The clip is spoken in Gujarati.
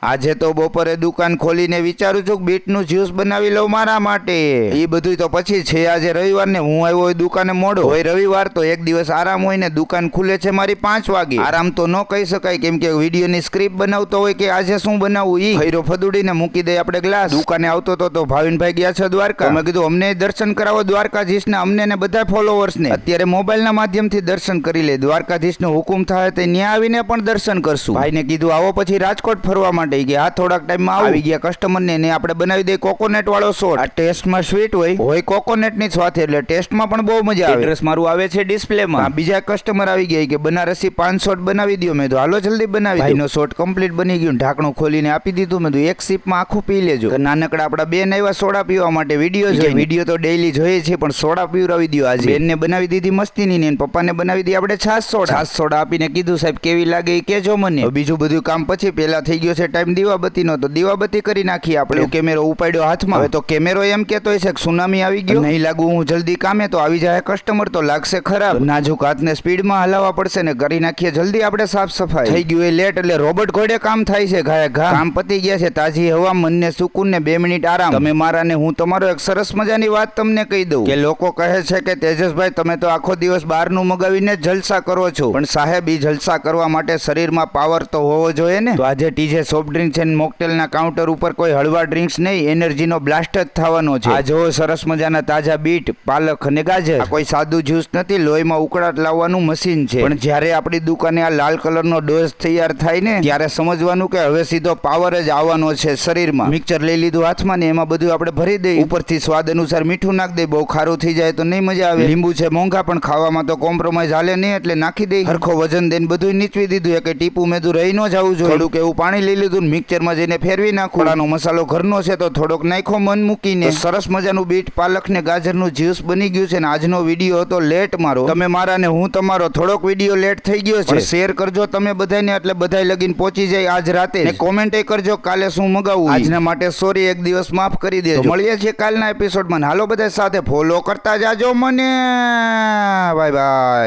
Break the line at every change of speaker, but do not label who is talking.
આજે તો બપોરે દુકાન ખોલીને વિચારું છું કે બીટનું જ્યુસ બનાવી લઉં મારા માટે. એ બધું તો પછી છે. આજે રવિવાર ને હું આવ્યો હોય દુકાને મોડો હોય. રવિવાર તો એક દિવસ આરામ હોય ને દુકાન ખુલે છે મારી 5 વાગે. આરામ તો ન કહી શકાય કેમ કે વિડીયોની સ્ક્રિપ્ટ બનાવતો હોય કે આજે શું બનાવવું ઈ ખૈરો ફદુડીને મૂકી દે આપણે ગ્લાસ. દુકાને આવતો તો ભાવિનભાઈ ગયા છે દ્વારકા. અમે કીધું અમને દર્શન કરાવો દ્વારકાધીશના, અમને ને બધા ફોલોવર્સને. અત્યારે મોબાઈલના માધ્યમથી દર્શન કરી લે. દ્વારકાધીશનો હુકુમ થાય તો ત્યાં આવીને પણ દર્શન કરશું. ભાઈને કીધું આવો પછી રાજકોટ ફરવા માટે ગયા. થોડાક ટાઈમમાં આવી ગયા કસ્ટમરને ને આપણે બનાવી દઈએ કોકોનટ વાળો શોટ. આ ટેસ્ટમાં સ્વીટ હોય કોકોનટ ની સાથે, એટલે ટેસ્ટમાં પણ બહુ મજા આવે. એડ્રેસ મારું આવે છે ડિસ્પ્લેમાં. બીજા કસ્ટમર આવી ગયા કે બનારસી 5 શોટ બનાવી દો. મેં તો હાલો જલ્દી બનાવી. ભાઈનો શોટ કમ્પ્લીટ બની ગયું. ઢાંકણું ખોલીને આપી દીધું. મેં તો એક સિપમાં આખું પી લેજો. નાનકડા આપડા બેન આવ્યા સોડા પીવા માટે. વિડીયો તો ડેઈલી જોઈએ છે પણ સોડા પીવરાવી દો. આજે બેનને બનાવી દીધી મસ્તીની ને પપ્પાને બનાવી દી આપણે છાશ સોડા આપીને કીધું સાહેબ કેવી લાગે એ કેજો મને. બીજું બધું કામ પછી પેલા થઈ ગયો છે ટાઈમ દીવાબત્તીનો, તો દીવાબત્તી કરી નાખી આપણે. કેમેરો ઉપાડ્યો હાથમાં. હવે તો કેમેરો એમ કેતો છે કે સુનામી આવી ગયો, નહીં લાગુ હું જલ્દી કામે તો આવી જાય કસ્ટમર તો લાગશે ખરાબ. નાજુક હાથને સ્પીડમાં હલાવવા પડશે ને કરી નાખીએ જલ્દી આપણે સાફ સફાઈ. થઈ ગયું એ લેટ એટલે રોબોટ ઘોડે કામ થાય છે. ઘાય ઘા કામ પતી ગયા છે. તાજી હવા, મનને સુકૂન ને 2 મિનિટ આરામ. તમે મારા ને હું તમારો એક સરસ મજાની વાત તમને કહી દઉં કે લોકો કહે છે કે તેજસભાઈ તમે તો આખો દિવસ બહારનું મગાવીને જલસા કરો છો, પણ સાહેબ ઈ જલસા કરવા માટે શરીરમાં પાવર તો હોવો જોઈએ ને. તો આજે ટીજે સોફ્ટ ડ્રિંક છે મોકટેલના કાઉન્ટર ઉપર કોઈ હળવા ડ્રિંક્સ નહીં, એનર્જીનો બ્લાસ્ટ જ થવાનો છે. આ જો સરસ મજાના તાજા બીટ, પાલક અને ગાજર. આ કોઈ સાદું જ્યુસ નથી, લોહીમાં ઉકળાટ લાવવાનું મશીન છે. પણ જ્યારે આપણી દુકાને આ લાલ કલરનો ડોઝ તૈયાર થાય ને ત્યારે સમજવાનું કે હવે સીધો પાવર જ આવવાનો છે શરીરમાં. મિક્સર લઈ લીધું હાથમાં ને એમાં બધું આપણે ભરી દઈએ. ઉપરથી સ્વાદ અનુસાર મીઠું નાખ દે. બહુ ખારું થઈ જાય તો નહીં મજા આવે. લીંબુ છે મોંઘા પણ ખાવામાં તો કોમ્પ્રોમાઇઝ હાલે નહીં એટલે નાખી દે. હરખો વજન દઈને બધું નીચવી દીધું. એક ટીપું મેદું રહી ન જવું જોઈએ. થોડુંક એવું પાણી લઈ લીધું. મિક્સરમાં જઈને ફેરવી નાખો. મસાલો ઘરનો છે તો થોડોક નાખો મન મૂકીને. સરસ મજાનું બીટ, પાલક ને ગાજરનું જ્યુસ બની ગયું છે. ને આજનો વિડીયો હતો લેટ મારો. તમે મારા ને હું તમારો. થોડોક વિડીયો લેટ થઈ ગયો છે. શેર કરજો તમે બધાને એટલે બધાય લગીન પહોંચી જાય આજ રાતે. ને કોમેન્ટ કરજો કાલે શું મગાવું. આજના માટે સોરી, એક દિવસ માફ કરી દેજો. મળીએ છીએ કાલના એપિસોડમાં. હાલો બધા સાથે ફોલો કરતા જાજો મને. Bye bye.